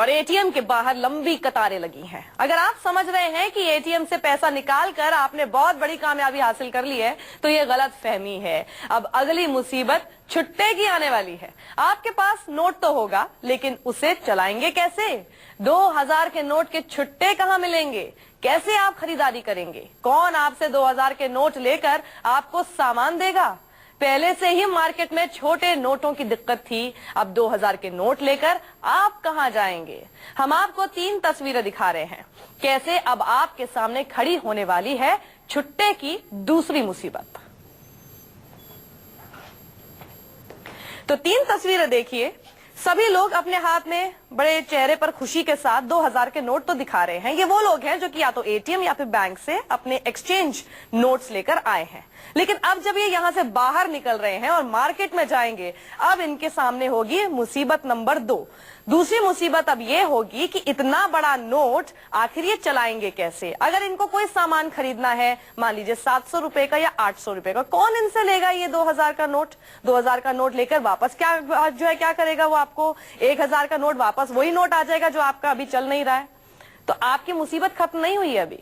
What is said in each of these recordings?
और एटीएम के बाहर लंबी कतारें लगी हैं। अगर आप समझ रहे हैं कि एटीएम से पैसा निकाल कर आपने बहुत बड़ी कामयाबी हासिल कर ली है तो ये गलत फहमी है। अब अगली मुसीबत छुट्टे की आने वाली है। आपके पास नोट तो होगा लेकिन उसे चलाएंगे कैसे? 2000 के नोट के छुट्टे कहाँ मिलेंगे? कैसे आप खरीदारी करेंगे? कौन आपसे 2000 के नोट लेकर आपको सामान देगा? पहले से ही मार्केट में छोटे नोटों की दिक्कत थी, अब 2000 के नोट लेकर आप कहां जाएंगे? हम आपको 3 तस्वीरें दिखा रहे हैं कैसे अब आपके सामने खड़ी होने वाली है छुट्टे की दूसरी मुसीबत। तो 3 तस्वीरें देखिए। सभी लोग अपने हाथ में बड़े चेहरे पर खुशी के साथ 2000 के नोट तो दिखा रहे हैं। ये वो लोग हैं जो कि या तो एटीएम या फिर बैंक से अपने एक्सचेंज नोट्स लेकर आए हैं। लेकिन अब जब ये यहाँ से बाहर निकल रहे हैं और मार्केट में जाएंगे, अब इनके सामने होगी मुसीबत नंबर 2। दूसरी मुसीबत अब ये होगी कि इतना बड़ा नोट आखिर ये चलाएंगे कैसे? अगर इनको कोई सामान खरीदना है, मान लीजिए 700 रुपए का या 800 रुपए का, कौन इनसे लेगा ये 2000 का नोट? 2000 का नोट लेकर वापस क्या करेगा वो? आपको 1000 का नोट वापस वही नोट आ जाएगा जो आपका अभी चल नहीं रहा है। तो आपकी मुसीबत खत्म नहीं हुई है अभी।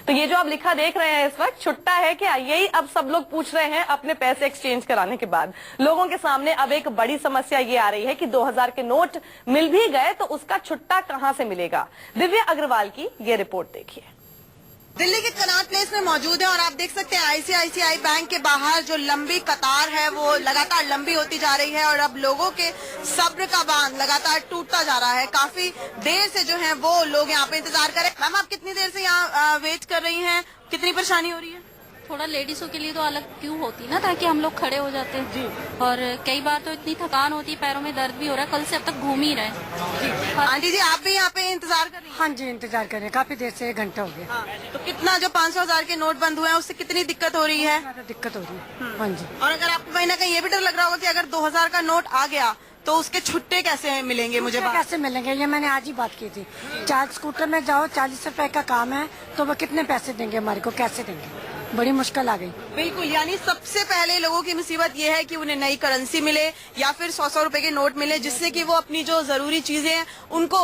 तो ये जो आप लिखा देख रहे हैं इस वक्त छुट्टा है क्या? यही अब सब लोग पूछ रहे हैं अपने पैसे एक्सचेंज कराने के बाद। लोगों के सामने अब एक बड़ी समस्या ये आ रही है कि 2000 के नोट मिल भी गए तो उसका छुट्टा कहां से मिलेगा? दिव्या अग्रवाल की ये रिपोर्ट देखिए। दिल्ली के कनॉट प्लेस में मौजूद है और आप देख सकते हैं आईसीआईसीआई बैंक के बाहर जो लंबी कतार है वो लगातार लंबी होती जा रही है और अब लोगों के सब्र का बांध लगातार टूटता जा रहा है। काफी देर से जो है वो लोग यहाँ पे इंतजार कर रहे हैं। मैम, आप कितनी देर से यहाँ वेट कर रही हैं? कितनी परेशानी हो रही है? थोड़ा लेडीजों के लिए तो अलग क्यों होती ना, ताकि हम लोग खड़े हो जाते हैं जी। और कई बार तो इतनी थकान होती है, पैरों में दर्द भी हो रहा है, कल से अब तक घूम ही रहे हैं। आंटी जी, आप भी यहाँ पे इंतजार कर रही हैं? हाँ जी, इंतजार कर रहे हैं, काफी देर से 1 घंटा हो गया। तो कितना जो 500,000 के नोट बंद हुए हैं उससे कितनी दिक्कत हो रही है? ज्यादा दिक्कत हो रही है। हाँ जी। और अगर आपको कहीं ना कहीं ये भी डर लग रहा होगा कि अगर 2000 का नोट आ गया तो उसके छुट्टे कैसे मिलेंगे? मुझे कैसे मिलेंगे ये मैंने आज ही बात की थी। 4 स्कूटर में जाओ, 40 रुपए का काम है तो वो कितने पैसे देंगे हमारे को? कैसे देंगे? बड़ी मुश्किल आ गई। बिल्कुल, यानी सबसे पहले लोगों की मुसीबत ये है कि उन्हें नई करेंसी मिले या फिर 100-100 रुपए के नोट मिले जिससे कि वो अपनी जो जरूरी चीजें हैं उनको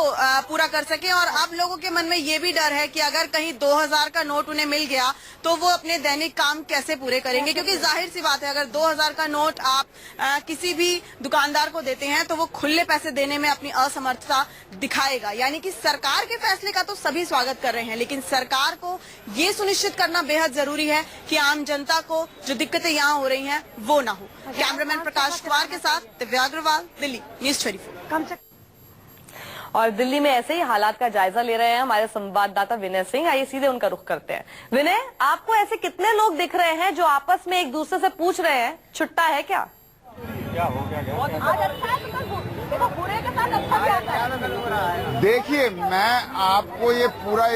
पूरा कर सके। और अब लोगों के मन में ये भी डर है कि अगर कहीं 2000 का नोट उन्हें मिल गया तो वो अपने दैनिक काम कैसे पूरे करेंगे? क्योंकि जाहिर सी बात है, अगर 2000 का नोट आप किसी भी दुकानदार को देते हैं तो वो खुले पैसे देने में अपनी असमर्थता दिखाएगा। यानी कि सरकार के फैसले का तो सभी स्वागत कर रहे हैं, लेकिन सरकार को ये सुनिश्चित करना बेहद जरूरी है कि आम जनता को जो दिक्कतें यहाँ हो रही हैं वो ना हो। कैमरामैन प्रकाश कुमार के साथ दिव्या अग्रवाल, दिल्ली न्यूज़ 24। और दिल्ली में ऐसे ही हालात का जायजा ले रहे हैं हमारे संवाददाता विनय सिंह। आइए सीधे उनका रुख करते हैं। विनय, आपको ऐसे कितने लोग दिख रहे हैं जो आपस में एक दूसरे से पूछ रहे हैं छुट्टा है क्या? क्या हो गया? देखिए, मैं आपको ये पूरा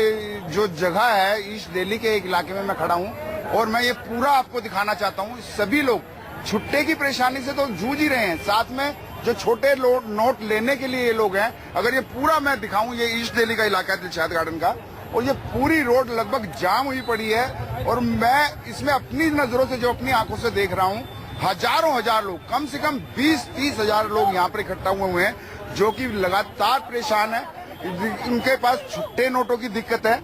जो जगह है ईस्ट दिल्ली के एक इलाके में मैं खड़ा हूँ और मैं ये पूरा आपको दिखाना चाहता हूँ। सभी लोग छुट्टे की परेशानी से तो जूझ ही रहे हैं, साथ में जो छोटे नोट लेने के लिए ये लोग हैं। अगर ये पूरा मैं दिखाऊं, ये ईस्ट दिल्ली का इलाका है दिलशाद गार्डन का, और ये पूरी रोड लगभग जाम हुई पड़ी है। और मैं इसमें अपनी नजरों से जो अपनी आंखों से देख रहा हूँ, हजार लोग, कम से कम 20-30 हजार लोग यहाँ पर इकट्ठा हुए हैं जो कि लगातार परेशान है। इनके पास छुट्टे नोटों की दिक्कत है।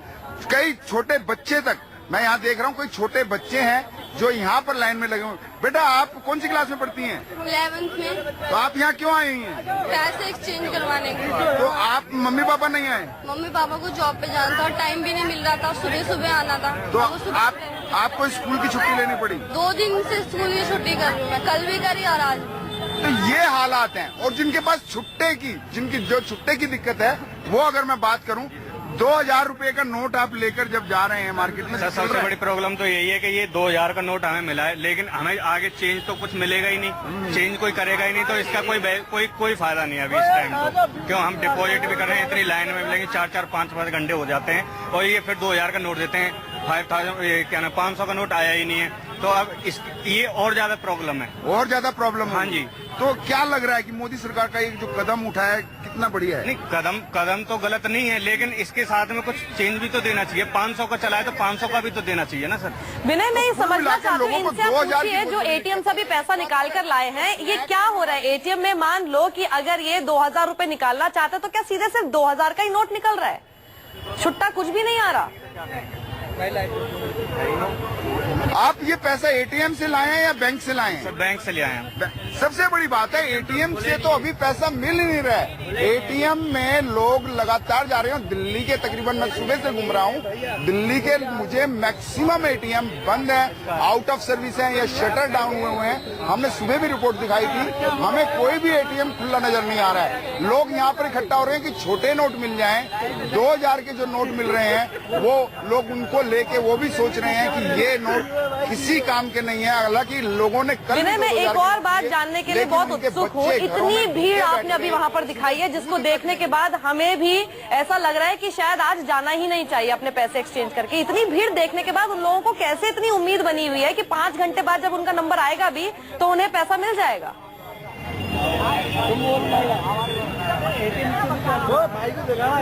कई छोटे बच्चे तक मैं यहाँ देख रहा हूँ, कोई छोटे बच्चे हैं जो यहाँ पर लाइन में लगे हुए। बेटा, आप कौन सी क्लास में पढ़ती हैं? 11th में। तो आप यहाँ क्यों आई हैं? पैसे एक्सचेंज करवाने के। तो आप मम्मी पापा नहीं आए? मम्मी पापा को जॉब पे जाना था और टाइम भी नहीं मिल रहा था, सुबह आना था। तो आपको स्कूल की छुट्टी लेनी पड़ी? 2 दिन से स्कूल की छुट्टी कर रही हूँ मैं, कल भी करी और आज। तो ये हालात हैं। और जिनके पास जिनकी जो छुट्टे की दिक्कत है, वो अगर मैं बात करूं, 2000 रुपए का नोट आप लेकर जब जा रहे हैं मार्केट में, सबसे बड़ी प्रॉब्लम तो यही है कि ये 2000 का नोट हमें मिला है, लेकिन हमें आगे चेंज तो कुछ मिलेगा ही नहीं, चेंज कोई करेगा ही नहीं, तो इसका कोई फायदा नहीं है अभी इस टाइम को। क्यों हम डिपॉजिट भी कर रहे हैं, इतनी लाइन में मिलेंगे, 4-4, 5-5 घंटे हो जाते हैं और ये फिर 2000 का नोट देते हैं। 5000 क्या ना 500 का नोट आया ही नहीं है। तो अब ये और ज्यादा प्रॉब्लम है। और ज्यादा प्रॉब्लम हाँ जी। तो क्या लग रहा है कि मोदी सरकार का ये जो कदम उठाया है कितना बढ़िया है? नहीं, कदम तो गलत नहीं है, लेकिन इसके साथ में कुछ चेंज भी तो देना चाहिए। 500 का चलाए तो 500 का भी तो देना चाहिए ना सर। विनय, मैं ये समझना चाहती हूँ, लोगों को इनसे आप 2000 पूछिए की जो एटीएम से भी पैसा निकाल कर लाए हैं, ये क्या हो रहा है एटीएम में? मान लो कि अगर ये 2000 रुपए निकालना चाहते तो क्या सीधे सिर्फ 2000 का ही नोट निकल रहा है, छुट्टा कुछ भी नहीं आ रहा? आप ये पैसा एटीएम से लाए हैं या बैंक से लाए हैं? सर बैंक से ले आए हैं। सबसे बड़ी बात है, एटीएम से तो अभी पैसा मिल ही नहीं रहा है। एटीएम में लोग लगातार जा रहे हैं। दिल्ली के तकरीबन, मैं सुबह से घूम रहा हूँ, दिल्ली के मुझे मैक्सिमम एटीएम बंद है, आउट ऑफ सर्विस है या शटर डाउन हुए हैं। हमने सुबह भी रिपोर्ट दिखाई थी, हमें कोई भी एटीएम खुला नजर नहीं आ रहा है। लोग यहाँ पर इकट्ठा हो रहे हैं कि छोटे नोट मिल जाएं। 2000 के जो नोट मिल रहे हैं वो लोग उनको लेके वो भी सोच रहे हैं कि ये नोट किसी काम के नहीं है। हालांकि लोगों ने विनय, मैं एक और बात जानने के लिए बहुत उत्सुक हूँ। इतनी भीड़ आपने अभी वहाँ पर दिखाई है, जिसको देखने के बाद हमें भी ऐसा लग रहा है कि शायद आज जाना ही नहीं चाहिए अपने पैसे एक्सचेंज करके। इतनी भीड़ देखने के बाद उन लोगों को कैसे इतनी उम्मीद बनी हुई है कि 5 घंटे बाद जब उनका नंबर आएगा भी तो उन्हें पैसा मिल जाएगा?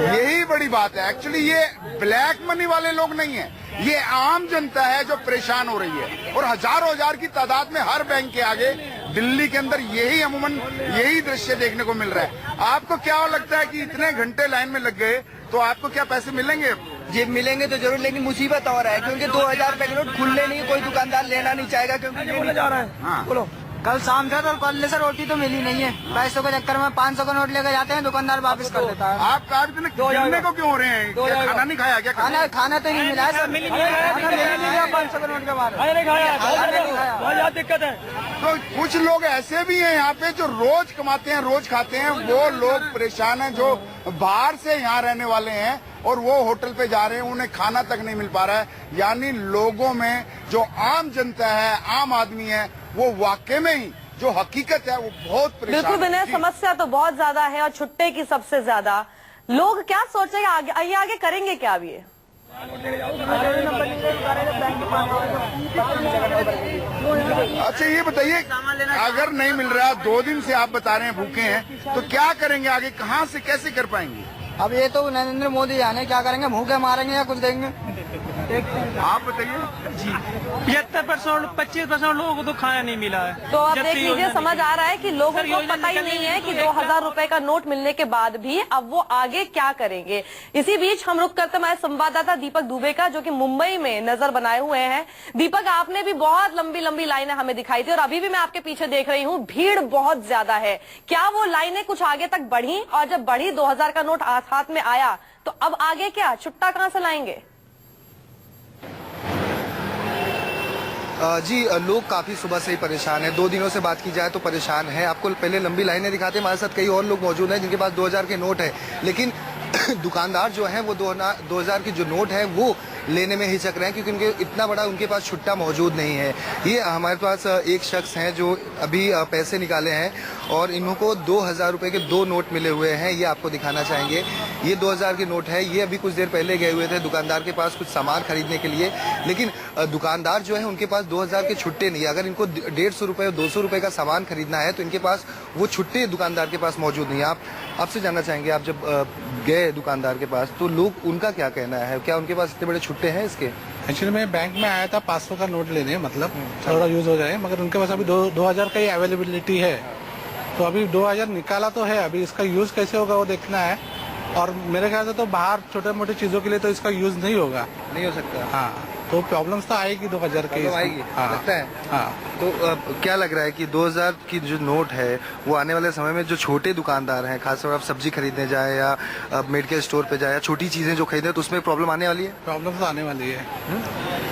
यही बड़ी बात है। एक्चुअली ये ब्लैक मनी वाले लोग नहीं है, ये आम जनता है जो परेशान हो रही है। और हजारों हजार की तादाद में हर बैंक के आगे दिल्ली के अंदर यही अमूमन यही दृश्य देखने को मिल रहा है। आपको क्या लगता है कि इतने घंटे लाइन में लग गए तो आपको क्या पैसे मिलेंगे? जी मिलेंगे तो जरूर, लेकिन मुसीबत और है क्योंकि 2000 रुपए के नोट खुलने नहीं, कोई दुकानदार लेना नहीं चाहेगा क्योंकि बोला जा रहा है। हाँ। बोलो, कल शाम था तो कल से रोटी तो मिली नहीं है। पैसों के चक्कर में 500 का नोट लेकर जाते हैं, दुकानदार वापस कर देता है। आप काट गिरने को क्यों हो रहे हैं? क्या खाना नहीं खाया क्या? खाना तो नहीं मिला है सर, मिल नहीं गया 500 का नोट के बाद। दिक्कत है। तो कुछ लोग ऐसे भी हैं यहाँ पे जो रोज कमाते हैं, रोज खाते हैं। वो लोग परेशान हैं जो बाहर से यहाँ रहने वाले हैं और वो होटल पे जा रहे हैं, उन्हें खाना तक नहीं मिल पा रहा है। यानी लोगों में जो आम जनता है, आम आदमी है, वो वाकई में ही जो हकीकत है वो बहुत परेशान है। बिल्कुल विनय, समस्या तो बहुत ज्यादा है और छुट्टे की सबसे ज्यादा। लोग क्या सोच रहे हैं आगे करेंगे क्या अब ये? अच्छा ये बताइए, अगर नहीं मिल रहा, 2 दिन से आप बता रहे हैं भूखे हैं, तो क्या करेंगे आगे? कहाँ से कैसे कर पाएंगे? अब ये तो नरेंद्र मोदी जाने क्या करेंगे, भूखे मारेंगे या कुछ देंगे। आप बताइए। जी 75% 25% लोगों को तो खाना नहीं मिला है। तो आप देख लीजिए, समझ आ रहा है कि लोगों को पता ही नहीं है कि 2000 रुपए का नोट मिलने के बाद भी अब वो आगे क्या करेंगे। इसी बीच हम रुक करते हमारे संवाददाता दीपक दुबे का, जो कि मुंबई में नजर बनाए हुए हैं। दीपक, आपने भी बहुत लंबी लंबी लाइनें हमें दिखाई थी और अभी भी मैं आपके पीछे देख रही हूँ, भीड़ बहुत ज्यादा है। क्या वो लाइनें कुछ आगे तक बढ़ी? और जब बढ़ी, 2000 का नोट हाथ में आया, तो अब आगे क्या? छुट्टा कहाँ से लाएंगे? जी लोग काफ़ी सुबह से ही परेशान हैं। 2 दिनों से बात की जाए तो परेशान है। आपको पहले लंबी लाइनें दिखाते हैं, हमारे साथ कई और लोग मौजूद हैं जिनके पास 2000 के नोट है, लेकिन दुकानदार जो हैं वो 2000 के जो नोट है वो लेने में हिचक रहे हैं क्योंकि उनके इतना बड़ा उनके पास छुट्टा मौजूद नहीं है। ये हमारे पास एक शख्स हैं जो अभी पैसे निकाले हैं और इनको 2000 रुपए के 2 नोट मिले हुए हैं। ये आपको दिखाना चाहेंगे। ये 2000 के नोट है। ये अभी कुछ देर पहले गए हुए थे दुकानदार के पास कुछ सामान खरीदने के लिए, लेकिन दुकानदार जो है उनके पास 2000 के छुट्टे नहीं है। अगर इनको 150 रुपए और 200 रुपए का सामान खरीदना है तो इनके पास वो छुट्टे दुकानदार के पास मौजूद नहीं है। आपसे जानना चाहेंगे, आप जब गए दुकानदार के पास तो लोग उनका क्या कहना है? क्या उनके पास इतने बड़े छुट्टे हैं इसके? एक्चुअली मैं बैंक में आया था 500 का नोट लेने, मतलब थोड़ा यूज हो जाए, मगर उनके पास अभी 2000 का ही अवेलेबिलिटी है। तो अभी 2000 निकाला तो है, अभी इसका यूज कैसे होगा वो देखना है। और मेरे ख्याल से तो बाहर छोटे मोटे चीजों के लिए तो इसका यूज नहीं होगा, नहीं हो सकता। हाँ, तो प्रॉब्लम्स तो आएगी 2000 की, आएगी। हाँ, लगता है। हाँ। तो क्या लग रहा है कि 2000 की जो नोट है वो आने वाले समय में जो छोटे दुकानदार हैं, खासतौर आप सब्जी खरीदने जाए या मेडिकल स्टोर पे जाए या छोटी चीजें जो खरीदें, तो उसमें प्रॉब्लम आने वाली है? प्रॉब्लम तो आने वाली है।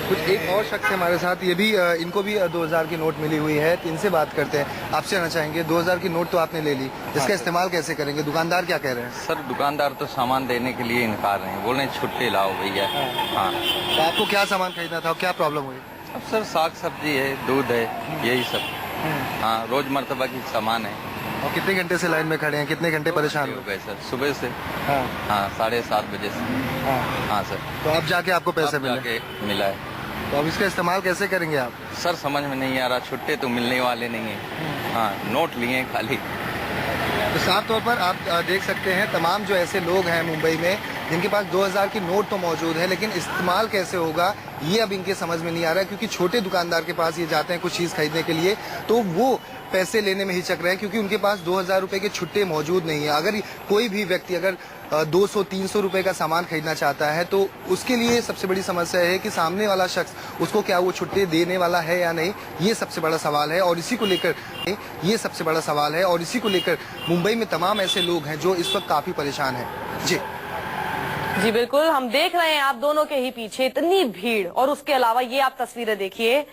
कुछ एक और शख्स है हमारे साथ, ये भी इनको भी 2000 की नोट मिली हुई है। इनसे बात करते हैं। आपसे जानना चाहेंगे, 2000 की नोट तो आपने ले ली, इसका इस्तेमाल कैसे करेंगे? दुकानदार क्या कह रहे हैं? सर दुकानदार तो सामान देने के लिए इनकार रहे हैं, बोल रहे हैं छुट्टी लाओ भैया। हाँ, तो आपको क्या सामान खरीदना था, क्या प्रॉब्लम हुई? अब सर साग सब्जी है, दूध है, यही सब। हाँ, रोजमर्तबा की सामान है। और कितने घंटे से लाइन में खड़े हैं, कितने घंटे परेशान हो गए सर? सुबह से। हाँ, 7:30 बजे से। हाँ सर। तो अब जाके आपको पैसे अब मिले? जाके मिला है। तो अब इसका इस्तेमाल कैसे करेंगे आप? सर समझ में नहीं आ रहा, छुट्टे तो मिलने वाले नहीं है। हाँ, नोट लिए हैं खाली। तो साफ तौर पर आप देख सकते हैं तमाम जो ऐसे लोग हैं मुंबई में जिनके पास 2000 की नोट तो मौजूद है, लेकिन इस्तेमाल कैसे होगा ये अब इनके समझ में नहीं आ रहा है, क्योंकि छोटे दुकानदार के पास ये जाते हैं कुछ चीज़ खरीदने के लिए तो वो पैसे लेने में हिचक रहे हैं, क्योंकि उनके पास 2000 रुपए के छुट्टे मौजूद नहीं है। अगर कोई भी व्यक्ति अगर 200-300 रुपए का सामान खरीदना चाहता है तो उसके लिए सबसे बड़ी समस्या है कि सामने वाला शख्स उसको क्या वो छुट्टे देने वाला है या नहीं, ये सबसे बड़ा सवाल है। और इसी को लेकर मुंबई में तमाम ऐसे लोग हैं जो इस वक्त काफी परेशान हैं। जी बिल्कुल, हम देख रहे हैं आप दोनों के ही पीछे इतनी भीड़, और उसके अलावा ये आप तस्वीरें देखिए,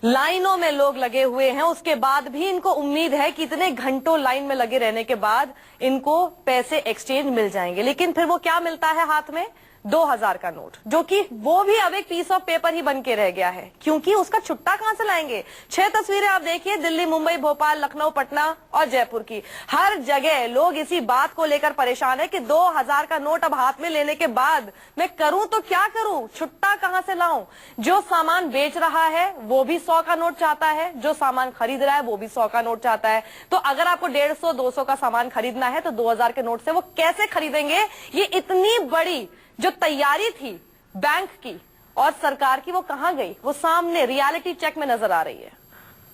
लाइनों में लोग लगे हुए हैं। उसके बाद भी इनको उम्मीद है कि इतने घंटों लाइन में लगे रहने के बाद इनको पैसे एक्सचेंज मिल जाएंगे, लेकिन फिर वो क्या मिलता है हाथ में? 2000 का नोट, जो कि वो भी अब एक पीस ऑफ पेपर ही बन के रह गया है, क्योंकि उसका छुट्टा कहां से लाएंगे? 6 तस्वीरें आप देखिए, दिल्ली, मुंबई, भोपाल, लखनऊ, पटना और जयपुर की। हर जगह लोग इसी बात को लेकर परेशान है कि 2000 का नोट अब हाथ में लेने के बाद मैं करूं तो क्या करूं, छुट्टा कहां से लाऊं? जो सामान बेच रहा है वो भी 100 का नोट चाहता है, जो सामान खरीद रहा है वो भी 100 का नोट चाहता है। तो अगर आपको 150-200 का सामान खरीदना है तो 2000 के नोट से वो कैसे खरीदेंगे? ये इतनी बड़ी जो तैयारी थी बैंक की और सरकार की, वो कहां गई? वो सामने रियलिटी चेक में नजर आ रही है।